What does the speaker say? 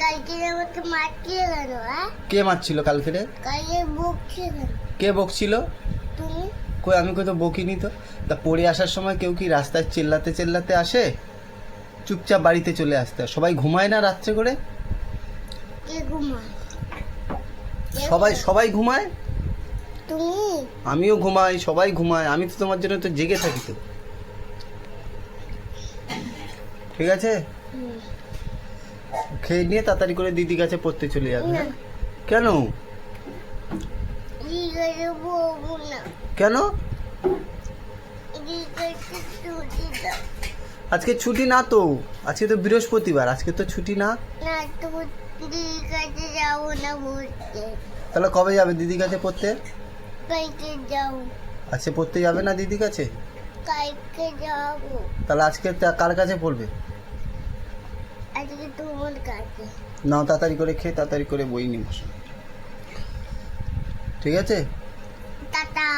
কালকে আমাকে মারছিল কেন? কে মারছিল কালকে রে? কালকে বকছিল কেন? কে বকছিল? তুমি কই আমি কই তো বকিনি তো। তা পড়ে আসার সময় কেউ কি রাস্তায় চেল্লাতে চেল্লাতে আসে? চুপচাপ বাড়িতে চলে আসতে হয়। সবাই ঘুমায় না রাত্রে করে? কে ঘুমায়? সবাই সবাই ঘুমায়। তুমি আমিও ঘুমাই, সবাই ঘুমায়। আমি তো তোমার জন্য তো জেগে থাকি তো। ঠিক আছে, হুম। খেয়ে নিয়ে তাড়াতাড়ি করে দিদি কাছে পড়তে চলে যাবে। না। হ্যাঁ? কেন? দিদিকে বলবো না। কেন? দিদিকে ছুটি দাও। আজকে ছুটি না তো, আজকে তো বৃহস্পতিবার, আজকে তো ছুটি না। না তো দিদির কাছে যাবো না বলতে। তাহলে কবে যাবে দিদি কাছে পড়তে? কালকে যাবো। আজকে পড়তে যাবে না দিদি কাছে? কালকে যাবো। তাহলে আজকে কার কাছে পড়বে? আজকে তোমার কাছে। নাও তাড়াতাড়ি করে খেয়ে তাড়াতাড়ি করে বই নিয়ে বসো। ঠিক আছে? টাটা।